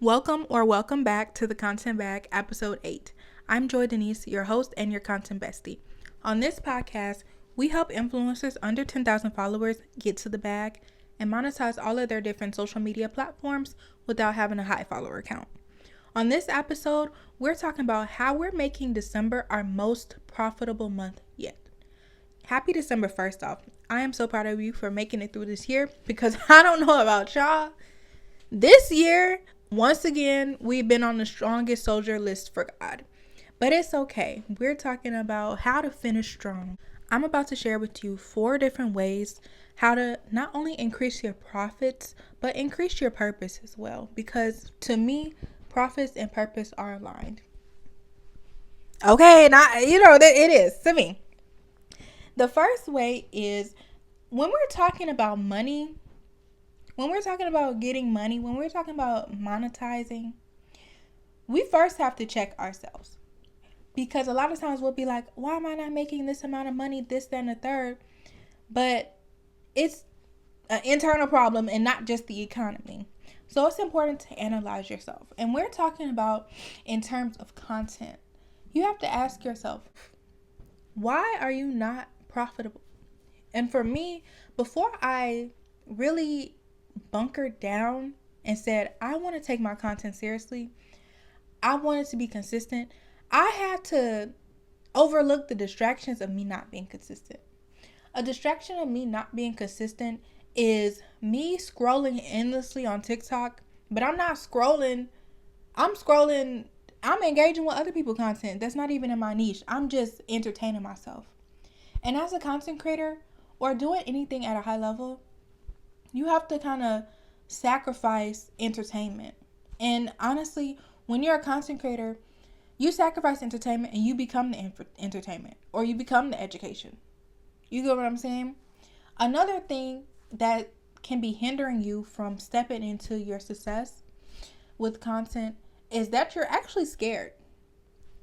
Welcome back to the Content Bag, episode 8. I'm Joy Denise, your host and your content bestie. On this podcast, we help influencers under 10,000 followers get to the bag and monetize all of their different social media platforms without having a high follower count. On this episode, we're talking about how we're making December our most profitable month yet. Happy December, first off. I am so proud of you for making it through this year because I don't know about y'all. This year, once again, we've been on the strongest soldier list for God. But it's okay. We're talking about how to finish strong. I'm about to share with you 4 different ways how to not only increase your profits, but increase your purpose as well. Because to me, profits and purpose are aligned. Okay, it is to me. The first way is when we're talking about money, when we're talking about getting money, when we're talking about monetizing, we first have to check ourselves. Because a lot of times we'll be like, why am I not making this amount of money, this, that, and the third? But it's an internal problem and not just the economy. So it's important to analyze yourself. And we're talking about in terms of content. You have to ask yourself, why are you not profitable? And for me, before I really bunkered down and said, I want to take my content seriously, I wanted to be consistent, I had to overlook the distractions of me not being consistent. A distraction of me not being consistent is me scrolling endlessly on TikTok, but I'm not scrolling. I'm engaging with other people's content that's not even in my niche. I'm just entertaining myself. And as a content creator or doing anything at a high level, you have to kind of sacrifice entertainment. And honestly, when you're a content creator, you sacrifice entertainment and you become the entertainment, or you become the education. You get what I'm saying? Another thing that can be hindering you from stepping into your success with content is that you're actually scared.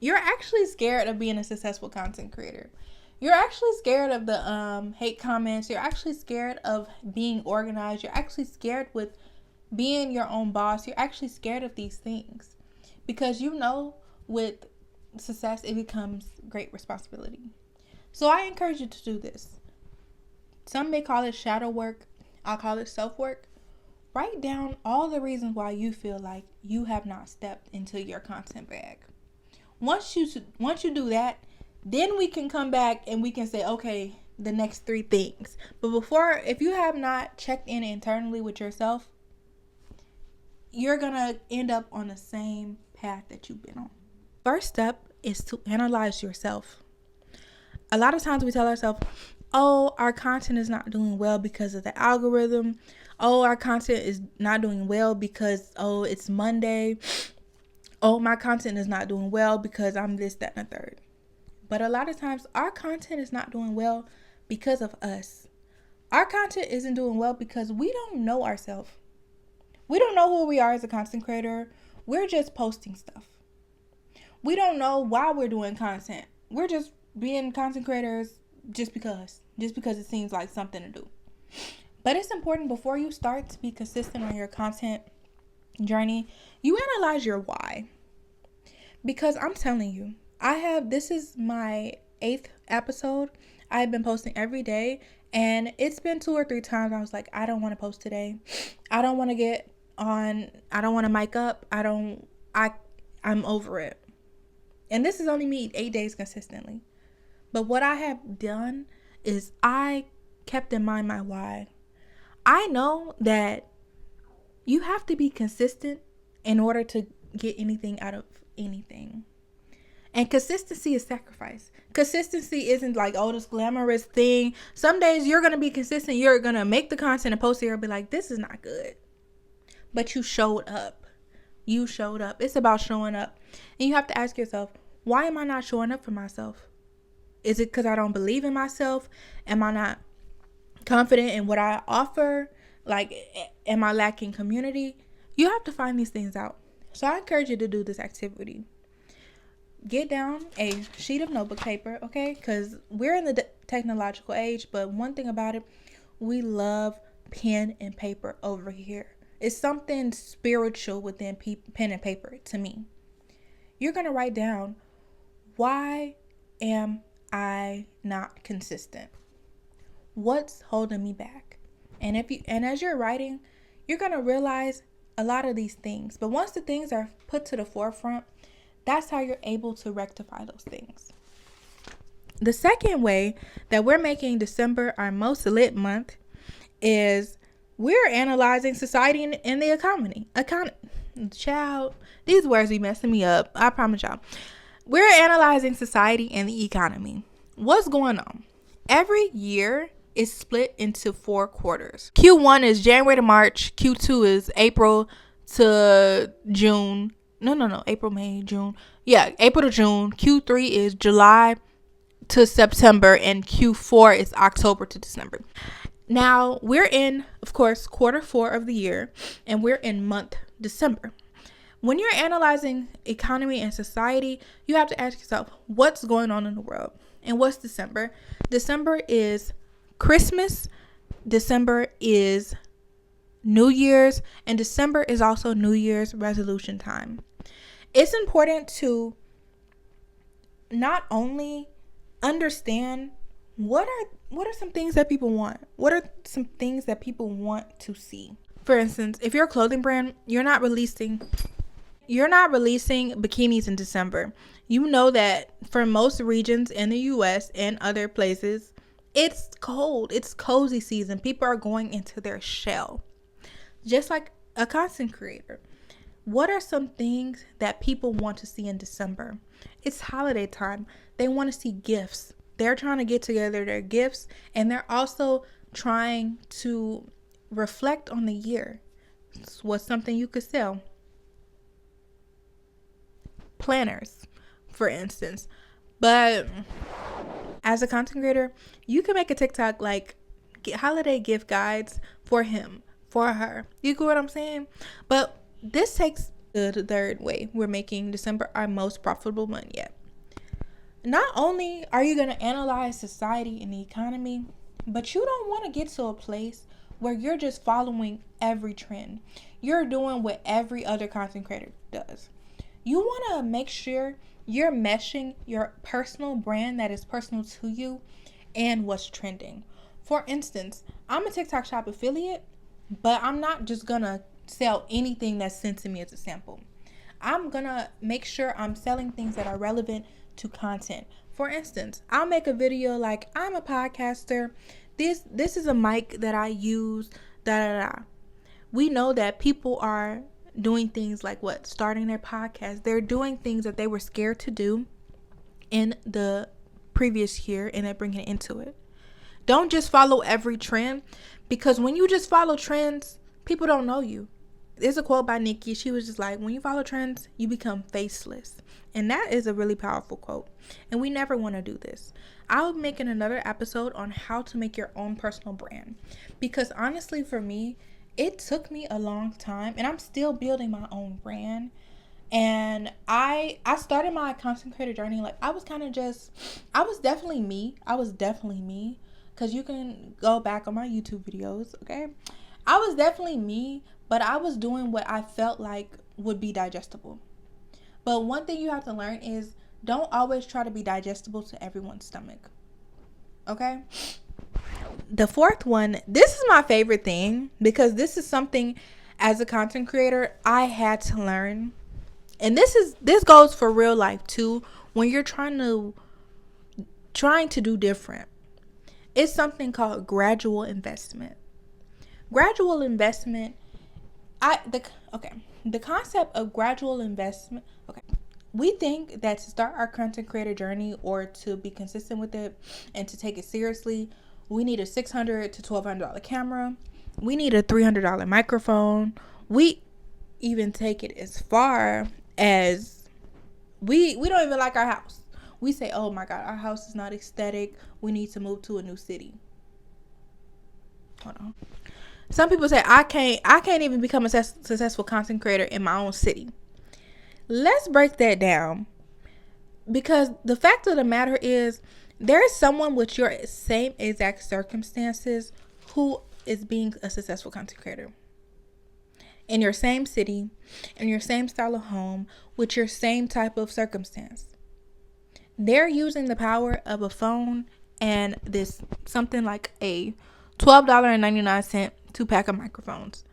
You're actually scared of being a successful content creator. You're actually scared of the hate comments. You're actually scared of being organized. You're actually scared with being your own boss. You're actually scared of these things because you know with success it becomes great responsibility. So I encourage you to do this. Some may call it shadow work. I'll call it self-work. Write down all the reasons why you feel like you have not stepped into your content bag. Once you do that, then we can come back and we can say, okay, the next 3 things. But before, if you have not checked in internally with yourself, you're going to end up on the same path that you've been on. First step is to analyze yourself. A lot of times we tell ourselves, oh, our content is not doing well because of the algorithm. Oh, our content is not doing well because, oh, it's Monday. Oh, my content is not doing well because I'm this, that, and the third. But a lot of times our content is not doing well because of us. Our content isn't doing well because we don't know ourselves. We don't know who we are as a content creator. We're just posting stuff. We don't know why we're doing content. We're just being content creators just because it seems like something to do. But it's important before you start to be consistent on your content journey, you analyze your why. Because I'm telling you, this is my 8th episode. I've been posting every day, and it's been 2 or 3 times I was like, I don't want to post today. I don't want to get on. I don't want to mic up. I'm over it. And this is only me 8 days consistently. But what I have done is I kept in mind my why. I know that you have to be consistent in order to get anything out of anything. And consistency is sacrifice. Consistency isn't like, oh, this glamorous thing. Some days you're going to be consistent. You're going to make the content and post it and be like, this is not good. But you showed up. You showed up. It's about showing up. And you have to ask yourself, why am I not showing up for myself? Is it because I don't believe in myself? Am I not confident in what I offer? Like, am I lacking community? You have to find these things out. So I encourage you to do this activity. Get down a sheet of notebook paper, okay? Because we're in the technological age, but one thing about it, we love pen and paper over here. It's something spiritual within pen and paper to me. You're going to write down, why am I not consistent? What's holding me back? And as you're writing, you're going to realize a lot of these things. But once the things are put to the forefront, that's how you're able to rectify those things. The second way that we're making December our most lit month is we're analyzing society and the economy. Child, these words be messing me up. I promise y'all. We're analyzing society and the economy. What's going on? Every year is split into 4 quarters. Q1 is January to March. Q2 is April to June. No. April, May, June. Yeah, April to June. Q3 is July to September, and Q4 is October to December. Now, we're in, of course, quarter 4 of the year, and we're in month December. When you're analyzing economy and society, you have to ask yourself, what's going on in the world? And what's December? December is Christmas. December is New Year's, and December is also New Year's resolution time. It's important to not only understand what are some things that people want. What are some things that people want to see? For instance, if you're a clothing brand, you're not releasing bikinis in December. You know that for most regions in the US and other places, it's cold. It's cozy season. People are going into their shell. Just like a content creator. What are some things that people want to see in December? It's holiday time. They want to see gifts. They're trying to get together their gifts, and they're also trying to reflect on the year. What's something you could sell? Planners, for instance. But as a content creator, you can make a TikTok like holiday gift guides for him, for her. You get what I'm saying? But this takes the third way. We're making December our most profitable month yet. Not only are you going to analyze society and the economy, but you don't want to get to a place where you're just following every trend. You're doing what every other content creator does. You want to make sure you're meshing your personal brand that is personal to you and what's trending. For instance, I'm a TikTok Shop affiliate, but I'm not just going to sell anything that's sent to me as a sample. I'm going to make sure I'm selling things that are relevant to content. For instance, I'll make a video like, I'm a podcaster. This is a mic that I use. We know that people are doing things like starting their podcast. They're doing things that they were scared to do in the previous year, and they're bringing it into it. Don't just follow every trend, because when you just follow trends, people don't know you. There's a quote by Nikki. She was just like, when you follow trends, you become faceless. And that is a really powerful quote. And we never want to do this. I'll be making another episode on how to make your own personal brand. Because honestly, for me, it took me a long time, and I'm still building my own brand. And I started my content creator journey like I was definitely me. Because you can go back on my YouTube videos, okay? I was definitely me, but I was doing what I felt like would be digestible. But one thing you have to learn is don't always try to be digestible to everyone's stomach. Okay? The fourth one, this is my favorite thing, because this is something as a content creator I had to learn. And this goes for real life too, when you're trying to do different. It's something called gradual investment. Gradual investment, the concept of gradual investment, we think that to start our content creator journey or to be consistent with it and to take it seriously, we need a $600 to $1,200 camera. We need a $300 microphone. We even take it as far as we don't even like our house. We say, oh my God, our house is not aesthetic. We need to move to a new city. Hold on. Some people say, I can't even become a successful content creator in my own city. Let's break that down. Because the fact of the matter is, there is someone with your same exact circumstances who is being a successful content creator. in your same city, in your same style of home, with your same type of circumstance. They're using the power of a phone and this something like a $12.99 2-pack of microphones.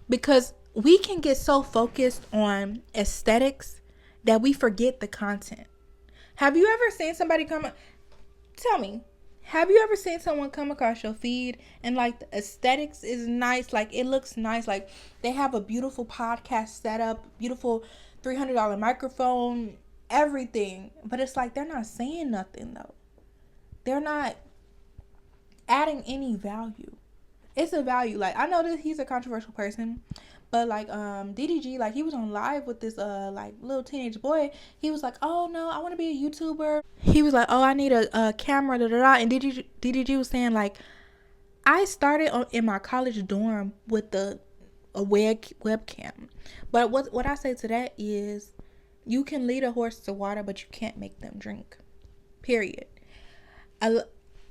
Because we can get so focused on aesthetics that we forget the content. Have you ever seen somebody tell me, have you ever seen someone come across your feed and like the aesthetics is nice, like it looks nice, like they have a beautiful podcast setup, beautiful $300 microphone, everything, but it's like they're not saying nothing though. They're not adding any value. It's a value. Like, I know that he's a controversial person, but like DDG, like he was on live with this like little teenage boy. He was like, oh no, I want to be a YouTuber. He was like, oh, I need a camera, da da da. And DDG was saying like, I started in my college dorm with a webcam. But what I say to that is, you can lead a horse to water, but you can't make them drink. Period.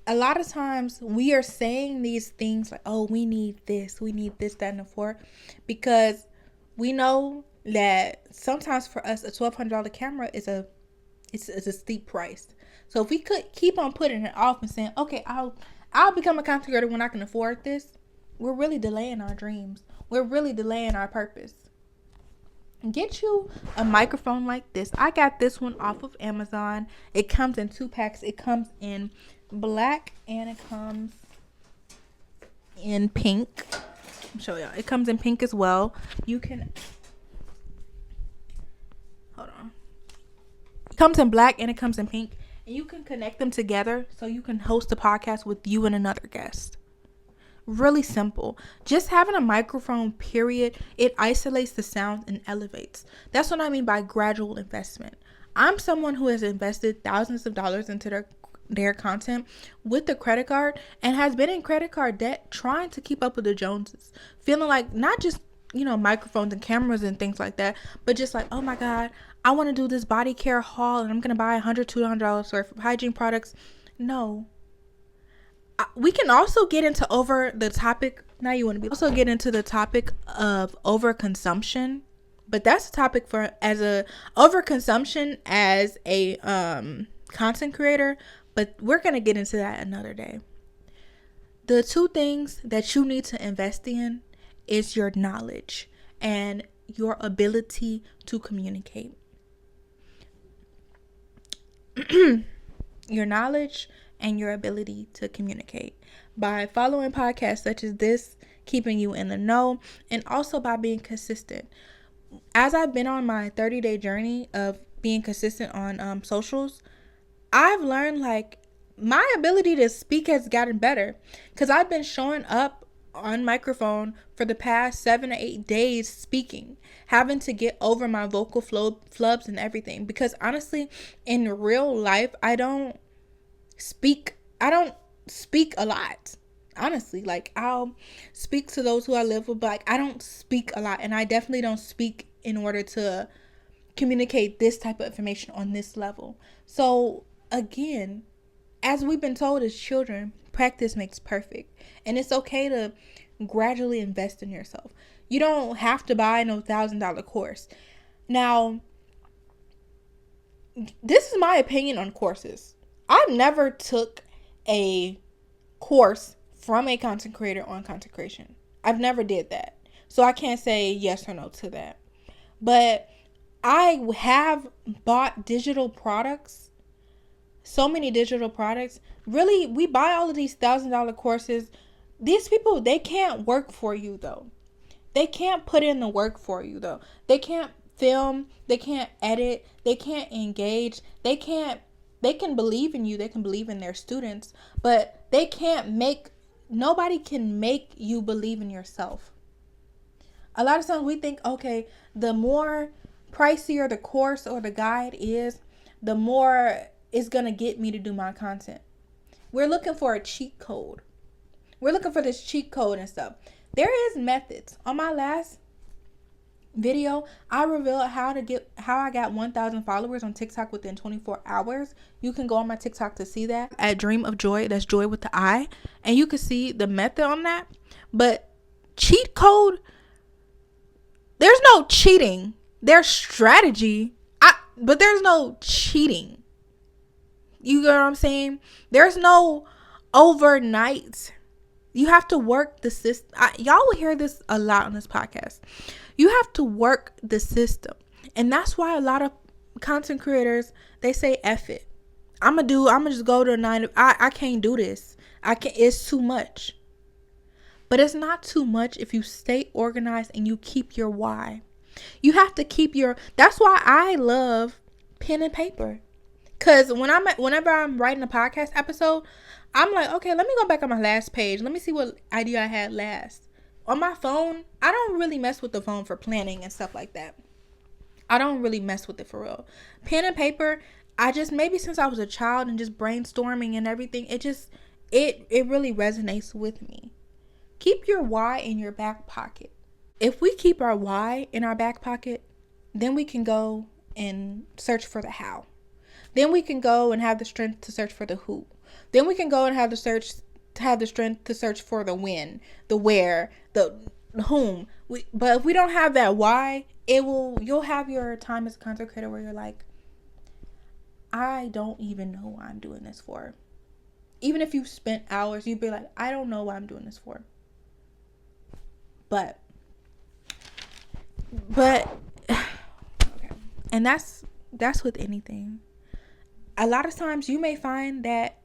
A lot of times we are saying these things like, oh, we need this, that, and the fourth, because we know that sometimes for us a $1,200 camera is a steep price. So if we could keep on putting it off and saying, okay, I'll become a content creator when I can afford this, we're really delaying our dreams. We're really delaying our purpose. Get you a microphone like this. I got this one off of Amazon. It comes in 2 packs. It comes in black and it comes in pink. I'll show y'all. It comes in pink as well. You can hold on. It comes in black and it comes in pink, and you can connect them together so you can host a podcast with you and another guest. Really simple. Just having a microphone, period, it isolates the sound and elevates. That's what I mean by gradual investment. I'm someone who has invested thousands of dollars into their content with the credit card and has been in credit card debt trying to keep up with the Joneses. Feeling like not just, microphones and cameras and things like that, but just like, oh my God, I want to do this body care haul and I'm going to buy $100, $200 worth of hygiene products. No. We can also get into get into the topic of overconsumption, but that's a topic as a overconsumption as a content creator, but we're going to get into that another day. The 2 things that you need to invest in is your knowledge and your ability to communicate. Your knowledge and your ability to communicate by following podcasts such as this, keeping you in the know, and also by being consistent. As I've been on my 30-day journey of being consistent on socials, I've learned like my ability to speak has gotten better, because I've been showing up on microphone for the past 7 or 8 days speaking, having to get over my vocal flubs and everything, because honestly in real life I don't speak a lot. Honestly, like I'll speak to those who I live with, but like I don't speak a lot, and I definitely don't speak in order to communicate this type of information on this level. So again, as we've been told as children, practice makes perfect, and it's okay to gradually invest in yourself. You don't have to buy no $1,000 course. Now, this is my opinion on courses. I've never took a course from a content creator on content creation. I've never did that. So I can't say yes or no to that. But I have bought digital products. So many digital products. Really, we buy all of these $1,000 courses. These people, they can't work for you though. They can't put in the work for you though. They can't film. They can't edit. They can't engage. They can believe in you. They can believe in their students, but nobody can make you believe in yourself. A lot of times we think, okay, the more pricier the course or the guide is, the more it's going to get me to do my content. We're looking for a cheat code. We're looking for this cheat code and stuff. There is methods. On my last video, I revealed how I got 1,000 followers on TikTok within 24 hours. You can go on my TikTok to see that at Dream of Joy. That's Joy with the I, and you can see the method on that. But cheat code, There's no cheating. There's strategy. But there's no cheating. You get what I'm saying? There's no overnight. You have to work the system. Y'all will hear this a lot on this podcast. You have to work the system. And that's why a lot of content creators, they say F it. I'm gonna just go to a 9 to, I can't do this. It's too much. But it's not too much if you stay organized and you keep your why. You have to keep that's why I love pen and paper. Cause whenever I'm writing a podcast episode, I'm like, okay, let me go back on my last page. Let me see what idea I had last. On my phone, I don't really mess with the phone for planning and stuff like that. I don't really mess with it for real. Pen and paper, maybe since I was a child and just brainstorming and everything, it really resonates with me. Keep your why in your back pocket. If we keep our why in our back pocket, then we can go and search for the how. Then we can go and have the strength to search for the who. Then we can go and have the strength to search for the when, the where, the whom. But if we don't have that why, you'll have your time as a content creator where you're like, I don't even know why I'm doing this for. Even if you've spent hours, you'd be like, I don't know why I'm doing this for. But okay. And that's with anything. A lot of times you may find that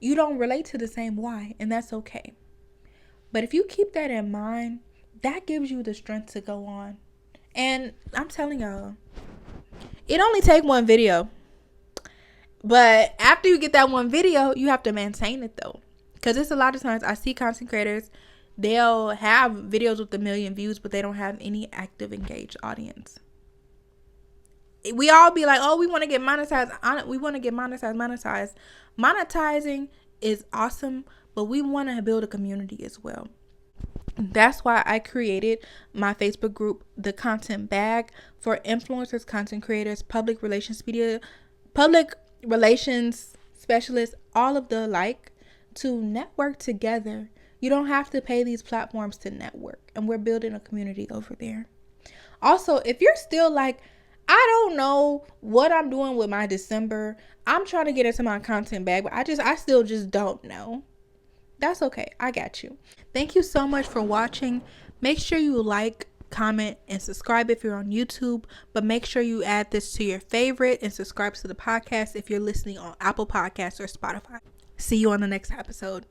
you don't relate to the same why, and that's okay. But if you keep that in mind, that gives you the strength to go on. And I'm telling y'all, it only take one video. But after you get that one video, you have to maintain it though. Because it's a lot of times I see content creators, they'll have videos with 1 million views, but they don't have any active, engaged audience. We all be like, oh, we want to get monetized. We want to get monetized. Monetizing is awesome, but we want to build a community as well. That's why I created my Facebook group, The Content Bag, for influencers, content creators, public relations specialists, all of the like, to network together. You don't have to pay these platforms to network, and we're building a community over there. Also, if you're still like, I don't know what I'm doing with my December, I'm trying to get into my content bag, but I still just don't know. That's okay. I got you. Thank you so much for watching. Make sure you like, comment, and subscribe if you're on YouTube, but make sure you add this to your favorite and subscribe to the podcast if you're listening on Apple Podcasts or Spotify. See you on the next episode.